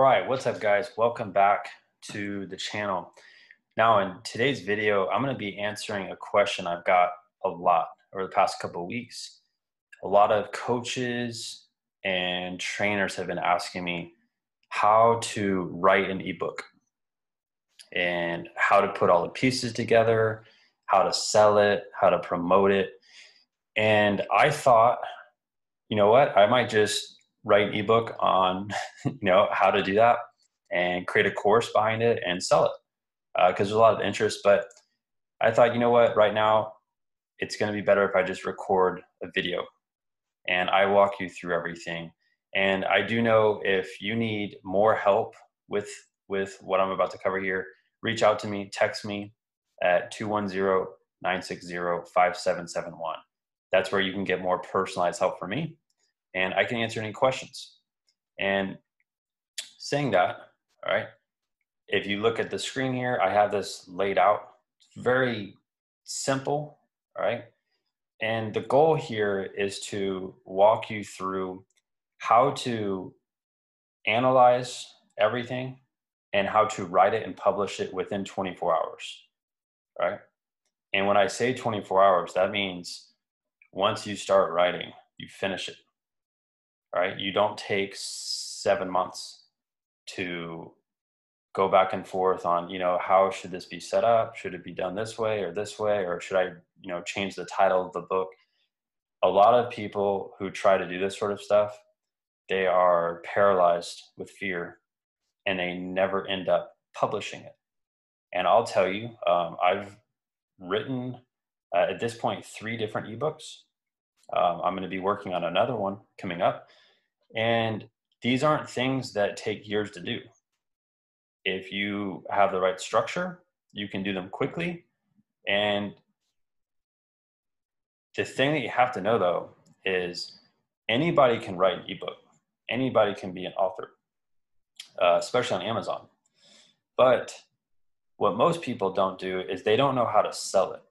All right, what's up guys? Welcome back to the channel. Now in today's video, I'm going to be answering a question I've got a lot over the past couple of weeks. A lot of coaches and trainers have been asking me how to write an ebook and how to put all the pieces together, how to sell it, how to promote it. And I thought, you know what, I might just write an ebook on how to do that and create a course behind it and sell it because there's a lot of interest. But I thought, you know what, right now it's going to be better if I just record a video and I walk you through everything. And I do know if you need more help with what I'm about to cover here, reach out to me, text me at 210-960-5771. That's where you can get more personalized help from me and I can answer any questions. And saying that, all right, if you look at the screen here, I have this laid out. It's very simple, all right? And the goal here is to walk you through how to analyze everything and how to write it and publish it within 24 hours, right? And when I say 24 hours, that means once you start writing, you finish it, right? You don't take 7 months to go back and forth on, how should this be set up? Should it be done this way, or should I, change the title of the book? A lot of people who try to do this sort of stuff, they are paralyzed with fear and they never end up publishing it. And I'll tell you, I've written at this point 3 different ebooks. I'm going to be working on another one coming up. And these aren't things that take years to do. If you have the right structure, you can do them quickly. And the thing that you have to know, though, is anybody can write an ebook. Anybody can be an author, especially on Amazon. But what most people don't do is they don't know how to sell it,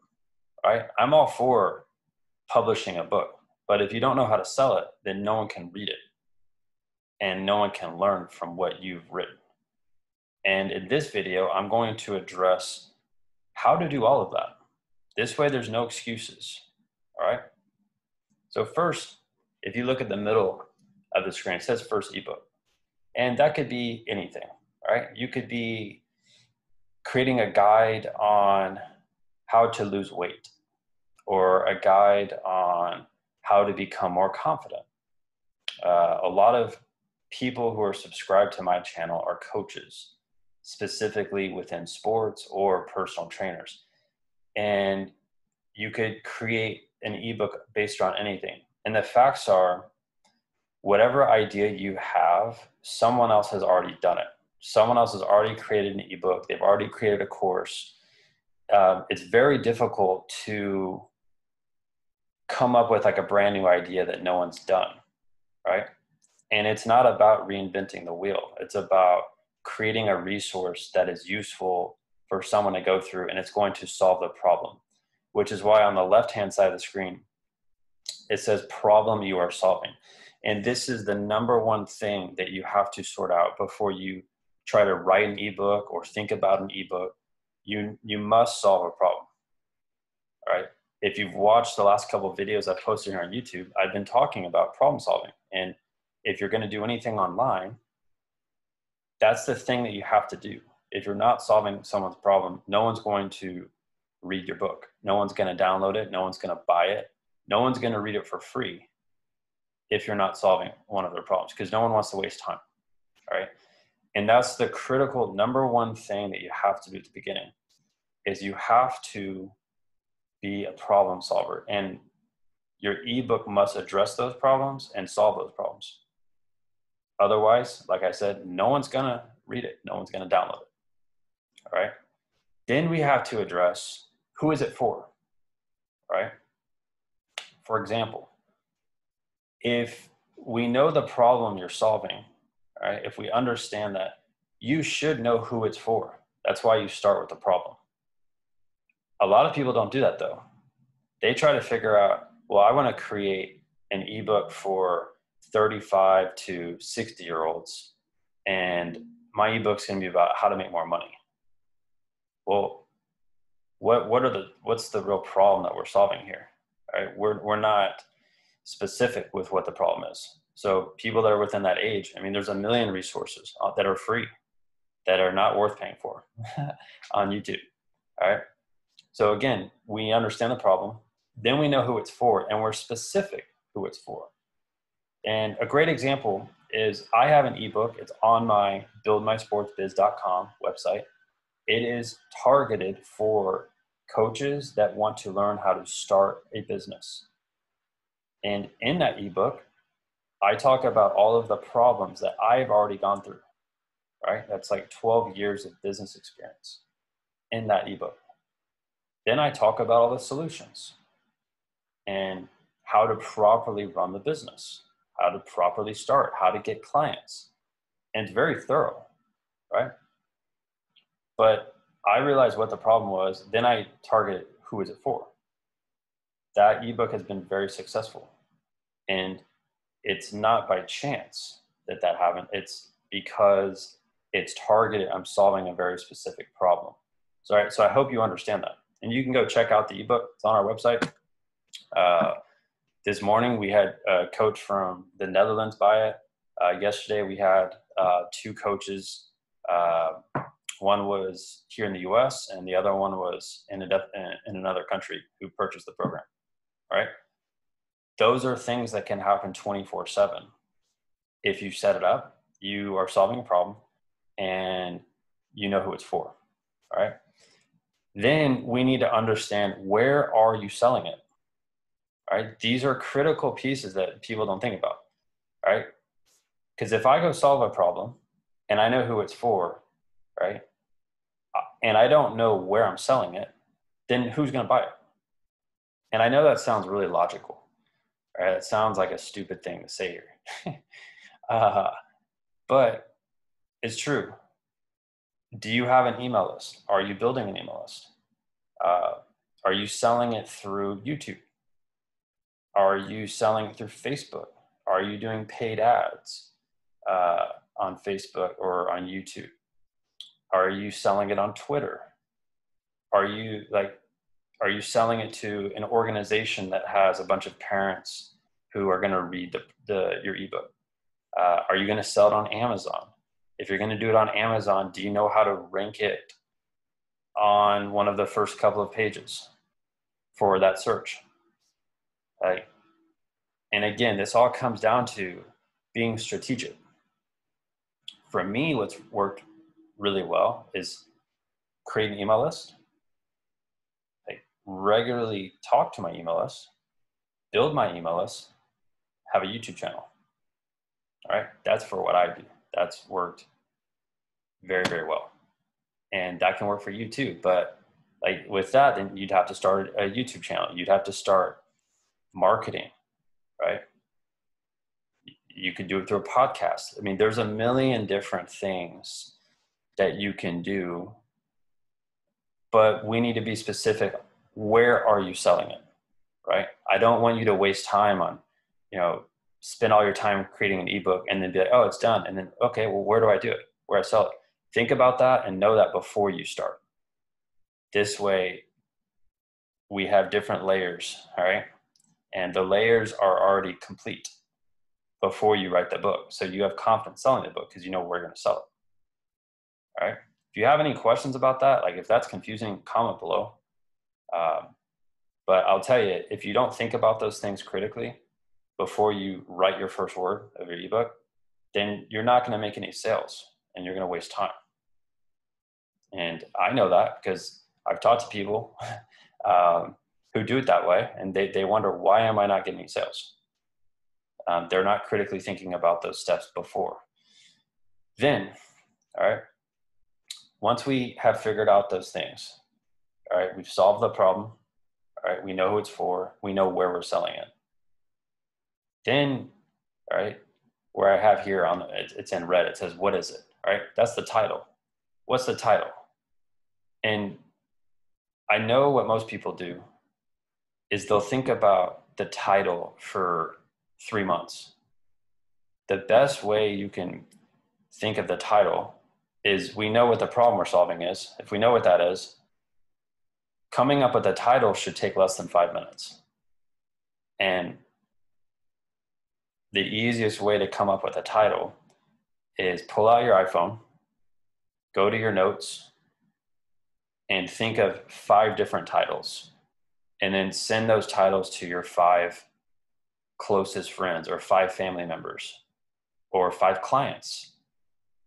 right? I'm all for publishing a book, but if you don't know how to sell it, then no one can read it. And no one can learn from what you've written. And in this video, I'm going to address how to do all of that. This way, there's no excuses, all right? So first, if you look at the middle of the screen, it says first ebook. And that could be anything, all right? You could be creating a guide on how to lose weight or a guide on how to become more confident. A lot of people who are subscribed to my channel are coaches, specifically within sports or personal trainers. And you could create an ebook based on anything. And the facts are, whatever idea you have, someone else has already done it. Someone else has already created an ebook. They've already created a course. It's very difficult to come up with like a brand new idea that no one's done, right? And it's not about reinventing the wheel. It's about creating a resource that is useful for someone to go through and it's going to solve the problem, which is why on the left-hand side of the screen, it says problem you are solving. And this is the number one thing that you have to sort out before you try to write an ebook or think about an ebook. You must solve a problem, all right? If you've watched the last couple of videos I've posted here on YouTube, I've been talking about problem solving. And if you're going to do anything online, that's the thing that you have to do. If you're not solving someone's problem, no one's going to read your book. No one's going to download it. No one's going to buy it. No one's going to read it for free if you're not solving one of their problems, because no one wants to waste time, all right? And that's the critical number one thing that you have to do at the beginning, is you have to be a problem solver. And your ebook must address those problems and solve those problems. Otherwise, like I said, no one's gonna read it. No one's gonna download it, all right? Then we have to address, who is it for, right? For example, if we know the problem you're solving, all right, if we understand that, you should know who it's for. That's why you start with the problem. A lot of people don't do that though. They try to figure out, well, I wanna create an ebook for 35 to 60-year-olds. and my ebook's going to be about how to make more money. Well, what's the real problem that we're solving here? Right? We're not specific with what the problem is. So people that are within that age, I mean, there's a million resources that are free, that are not worth paying for on YouTube. All right. So again, we understand the problem, then we know who it's for, and we're specific who it's for. And a great example is I have an ebook. It's on my buildmysportsbiz.com website. It is targeted for coaches that want to learn how to start a business. And in that ebook, I talk about all of the problems that I've already gone through, right? That's like 12 years of business experience in that ebook. Then I talk about all the solutions and how to properly run the business, how to properly start, how to get clients. And it's very thorough, right? But I realized what the problem was. Then I targeted who is it for. That ebook has been very successful. And it's not by chance that happened. It's because it's targeted. I'm solving a very specific problem. So I hope you understand that. And you can go check out the ebook. It's on our website. This morning we had a coach from the Netherlands buy it. Yesterday we had 2 coaches. One was here in the US and the other one was in another country who purchased the program, right? Those are things that can happen 24/7. If you set it up, you are solving a problem and you know who it's for, all right? Then we need to understand, where are you selling it, right? These are critical pieces that people don't think about, right? Because if I go solve a problem and I know who it's for, right, and I don't know where I'm selling it, then who's going to buy it? And I know that sounds really logical, right? It sounds like a stupid thing to say here. But it's true. Do you have an email list? Are you building an email list? Are you selling it through YouTube? Are you selling it through Facebook? Are you doing paid ads on Facebook or on YouTube? Are you selling it on Twitter? Are you selling it to an organization that has a bunch of parents who are going to read your ebook? Are you going to sell it on Amazon? If you're going to do it on Amazon, do you know how to rank it on one of the first couple of pages for that search? Right? And again, this all comes down to being strategic. For me, what's worked really well is create an email list, regularly talk to my email list, build my email list, have a YouTube channel. All right, that's for what I do. That's worked very, very well. And that can work for you too. But like with that, then you'd have to start a YouTube channel. You'd have to start marketing, right? You could do it through a podcast. I mean, there's a million different things that you can do, but we need to be specific. Where are you selling it, right? I don't want you to waste time on, spend all your time creating an ebook and then be like, oh, it's done. And then, okay, well, where do I do it? Where I sell it? Think about that and know that before you start. This way, we have different layers, all right? And the layers are already complete before you write the book. So you have confidence selling the book because you know where you're going to sell it, all right? If you have any questions about that, like if that's confusing, comment below. But I'll tell you, if you don't think about those things critically before you write your first word of your ebook, then you're not going to make any sales and you're going to waste time. And I know that because I've talked to people who do it that way, and they wonder, why am I not getting any sales? They're not critically thinking about those steps before. Then, all right, once we have figured out those things, all right, we've solved the problem, all right, we know who it's for, we know where we're selling it. Then, all right, where I have here it's in red, it says, what is it? All right, that's the title. What's the title? And I know what most people do is they'll think about the title for 3 months. The best way you can think of the title is we know what the problem we're solving is. If we know what that is, coming up with a title should take less than 5 minutes. And the easiest way to come up with a title is pull out your iPhone, go to your notes, and think of 5 different titles. And then send those titles to your 5 closest friends or 5 family members or 5 clients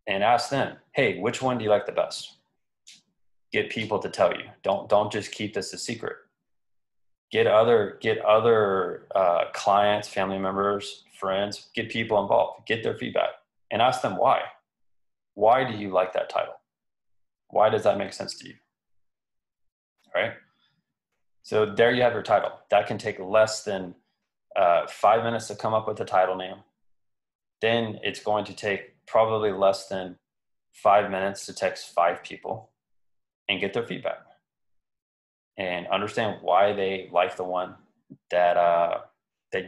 and ask them, hey, which one do you like the best? Get people to tell you. Don't just keep this a secret. Get other clients, family members, friends, get people involved, get their feedback and ask them why. Why do you like that title? Why does that make sense to you? All right. So there you have your title. That can take less than 5 minutes to come up with a title name. Then it's going to take probably less than 5 minutes to text 5 people and get their feedback and understand why they like the one that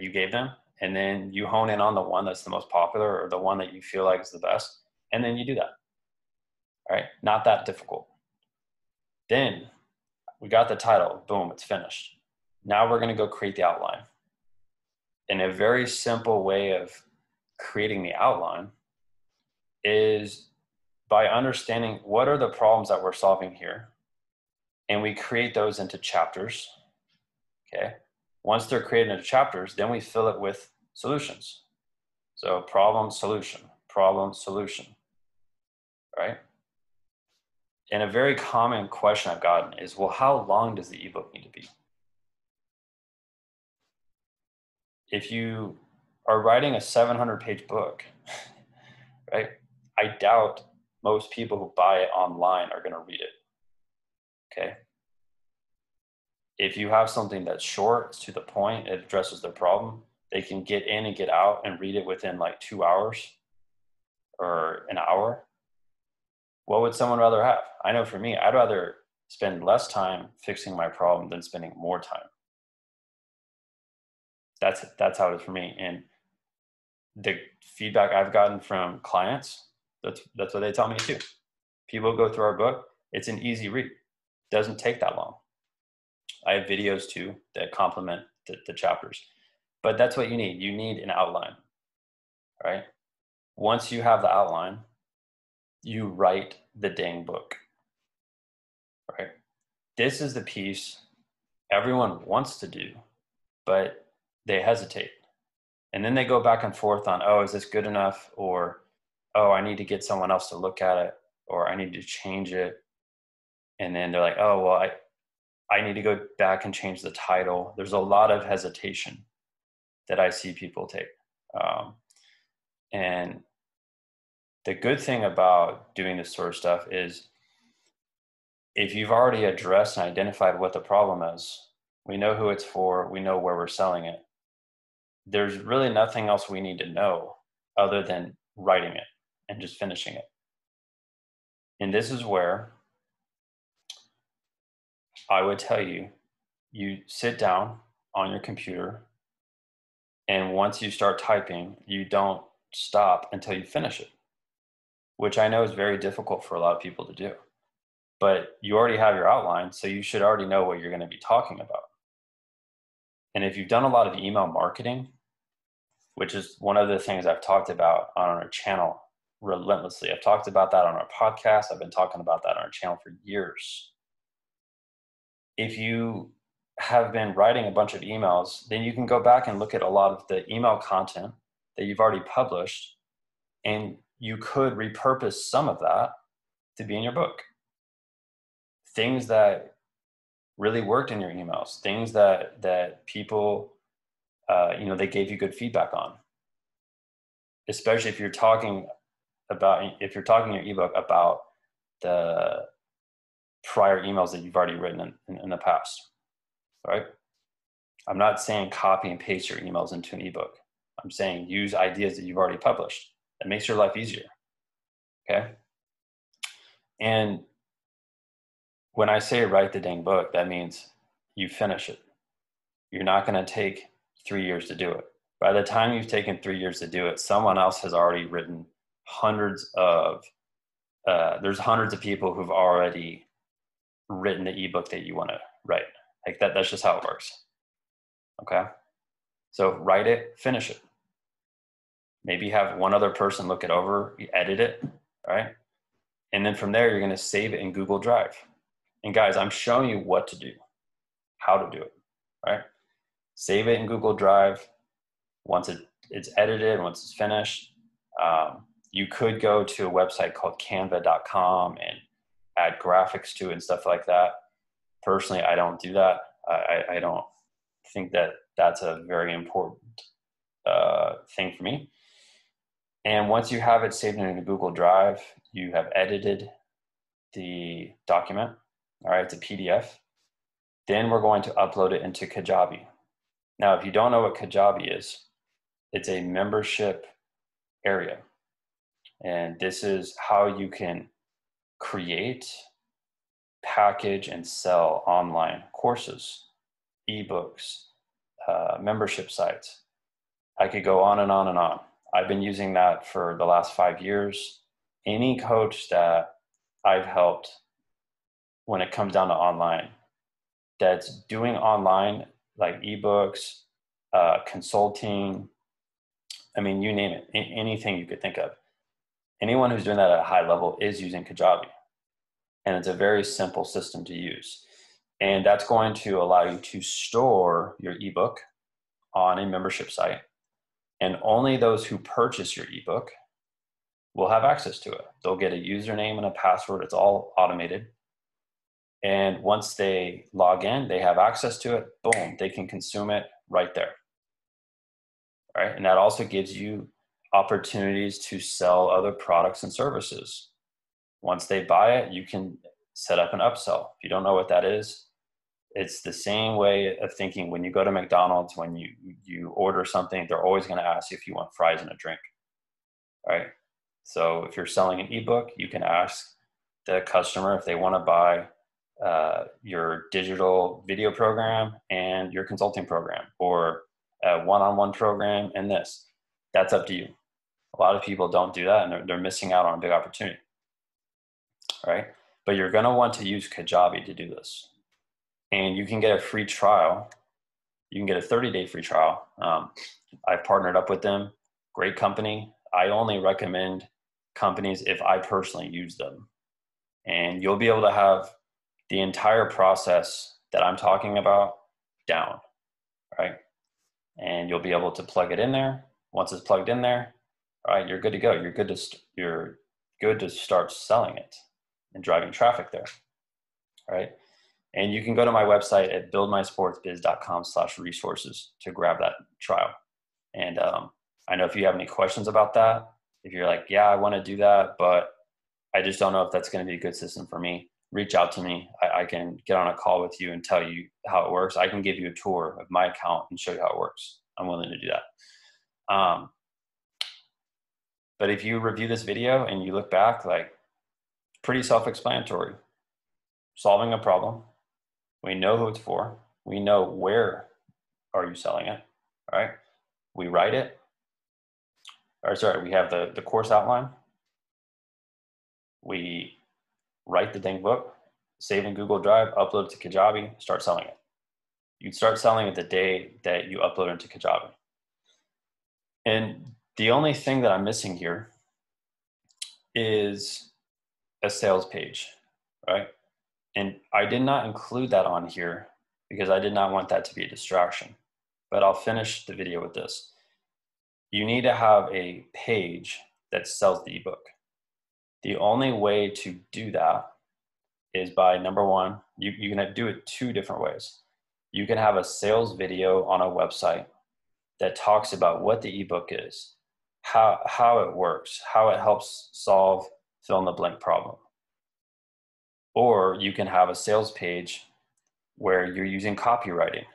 you gave them. And then you hone in on the one that's the most popular or the one that you feel like is the best. And then you do that. All right. Not that difficult. Then we got the title. Boom, it's finished. Now we're going to go create the outline. And a very simple way of creating the outline is by understanding what are the problems that we're solving here. And we create those into chapters. Okay. Once they're created into chapters, then we fill it with solutions. So problem, solution, right? And a very common question I've gotten is, well, how long does the ebook need to be? If you are writing a 700-page book, right, I doubt most people who buy it online are going to read it. Okay. If you have something that's short, it's to the point, it addresses their problem, they can get in and get out and read it within like 2 hours or an hour. What would someone rather have? I know for me, I'd rather spend less time fixing my problem than spending more time. That's how it is for me. And the feedback I've gotten from clients, that's what they tell me too. People go through our book. It's an easy read. Doesn't take that long. I have videos too that complement the chapters, but that's what you need. You need an outline, right? Once you have the outline, you write the dang book, right? This is the piece everyone wants to do, but they hesitate. And then they go back and forth on, oh, is this good enough? Or, oh, I need to get someone else to look at it, or I need to change it. And then they're like, oh, well, I need to go back and change the title. There's a lot of hesitation that I see people take. And the good thing about doing this sort of stuff is if you've already addressed and identified what the problem is, we know who it's for, we know where we're selling it. There's really nothing else we need to know other than writing it and just finishing it. And this is where I would tell you, you sit down on your computer, and once you start typing, you don't stop until you finish it, which I know is very difficult for a lot of people to do. But you already have your outline, so you should already know what you're going to be talking about. And if you've done a lot of email marketing, which is one of the things I've talked about on our channel relentlessly. I've talked about that on our podcast. I've been talking about that on our channel for years. If you have been writing a bunch of emails, then you can go back and look at a lot of the email content that you've already published, and you could repurpose some of that to be in your book. Things that really worked in your emails, things that people, they gave you good feedback on. Especially if you're talking in your ebook about the prior emails that you've already written in the past, right? I'm not saying copy and paste your emails into an ebook. I'm saying use ideas that you've already published. That makes your life easier, okay? And when I say write the dang book, that means you finish it. You're not going to take 3 years to do it. By the time you've taken 3 years to do it, someone else has already written there's hundreds of people who've already written the ebook that you want to write. Like that's just how it works. Okay. So write it, finish it. Maybe have one other person look it over, you edit it, right? And then from there, you're going to save it in Google Drive. And guys, I'm showing you what to do, how to do it, right? Save it in Google Drive. Once it's edited, once it's finished, you could go to a website called canva.com and add graphics to it and stuff like that. Personally, I don't do that. I don't think that that's a very important thing for me. And once you have it saved in a Google Drive, you have edited the document, all right, it's a PDF. Then we're going to upload it into Kajabi. Now, if you don't know what Kajabi is, it's a membership area. And this is how you can create, package, and sell online courses, ebooks, membership sites. I could go on and on and on. I've been using that for the last 5 years. Any coach that I've helped when it comes down to online, that's doing online, like ebooks, consulting, I mean, you name it, anything you could think of. Anyone who's doing that at a high level is using Kajabi. And it's a very simple system to use. And that's going to allow you to store your ebook on a membership site. And only those who purchase your ebook will have access to it. They'll get a username and a password. It's all automated. And once they log in, they have access to it. Boom, they can consume it right there. Right? And that also gives you opportunities to sell other products and services. Once they buy it, you can set up an upsell. If you don't know what that is, it's the same way of thinking when you go to McDonald's, when you order something, they're always going to ask you if you want fries and a drink, right? So if you're selling an ebook, you can ask the customer if they want to buy your digital video program and your consulting program, or a one-on-one program and this. That's up to you. A lot of people don't do that, and they're missing out on a big opportunity, right? But you're going to want to use Kajabi to do this. And you can get a free trial. You can get a 30-day free trial. I've partnered up with them. Great company. I only recommend companies if I personally use them. And you'll be able to have the entire process that I'm talking about down, right? And you'll be able to plug it in there. Once it's plugged in there, all right, you're good to go. You're good to start selling it and driving traffic there, right? And you can go to my website at buildmysportsbiz.com/resources to grab that trial. And I know if you have any questions about that, if you're like, yeah, I want to do that, but I just don't know if that's going to be a good system for me, reach out to me. I can get on a call with you and tell you how it works. I can give you a tour of my account and show you how it works. I'm willing to do that. But if you review this video and you look back, like, pretty self-explanatory. Solving a problem. We know who it's for. We know where are you selling it, all right? We write it. Or sorry, we have the course outline. We write the dang book, save in Google Drive, upload it to Kajabi, start selling it. You'd start selling it the day that you upload it into Kajabi. And the only thing that I'm missing here is a sales page, right? And I did not include that on here because I did not want that to be a distraction. But I'll finish the video with this. You need to have a page that sells the ebook. The only way to do that is by, number one, you can do it two different ways. You can have a sales video on a website that talks about what the ebook is, how it works, how it helps solve fill in the blank problem. Or you can have a sales page where you're using copywriting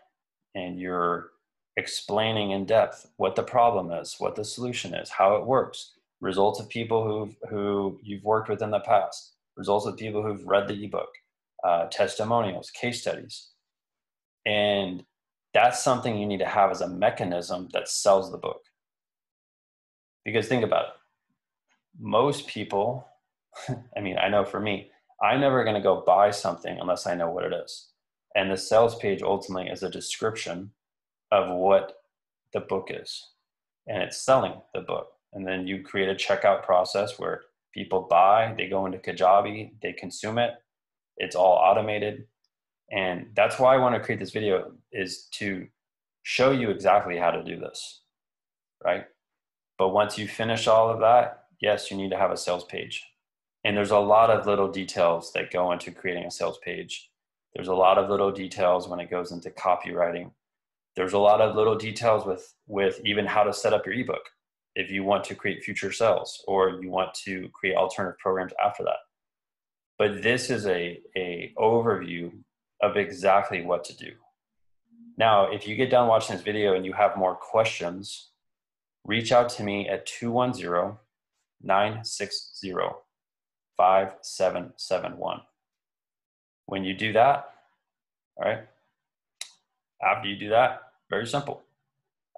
and you're explaining in depth what the problem is, what the solution is, how it works, results of people who you've worked with in the past, results of people who've read the ebook, testimonials, case studies. And that's something you need to have as a mechanism that sells the book. Because think about it. most people, I mean, I know for me, I'm never going to go buy something unless I know what it is. And the sales page ultimately is a description of what the book is. And it's selling the book. And then you create a checkout process where people buy, they go into Kajabi, they consume it. It's all automated. And that's why I want to create this video, is to show you exactly how to do this, right? But once you finish all of that, yes, you need to have a sales page. And there's a lot of little details that go into creating a sales page. There's a lot of little details when it goes into copywriting. There's a lot of little details with even how to set up your ebook if you want to create future sales or you want to create alternative programs after that. But this is a overview of exactly what to do. Now, if you get done watching this video and you have more questions, reach out to me at 210-960-5771. When you do that, all right, after you do that, very simple.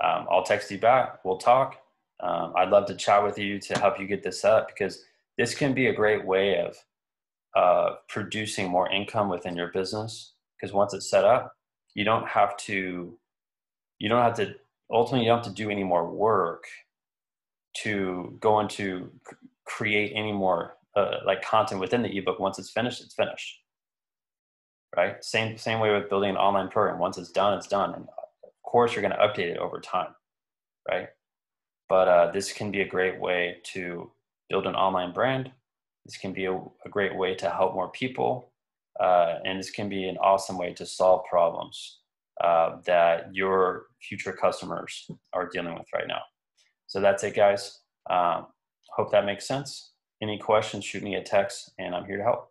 I'll text you back, we'll talk. I'd love to chat with you to help you get this set up, because this can be a great way of producing more income within your business. Because once it's set up, you don't have to ultimately, you don't have to do any more work to go into create any more like content within the ebook. Once it's finished, right? Same way with building an online program. Once it's done, it's done. And of course, you're going to update it over time, right? But this can be a great way to build an online brand. This can be a great way to help more people. And this can be an awesome way to solve problems that your future customers are dealing with right now. So that's it, guys. Hope that makes sense. Any questions, shoot me a text, and I'm here to help.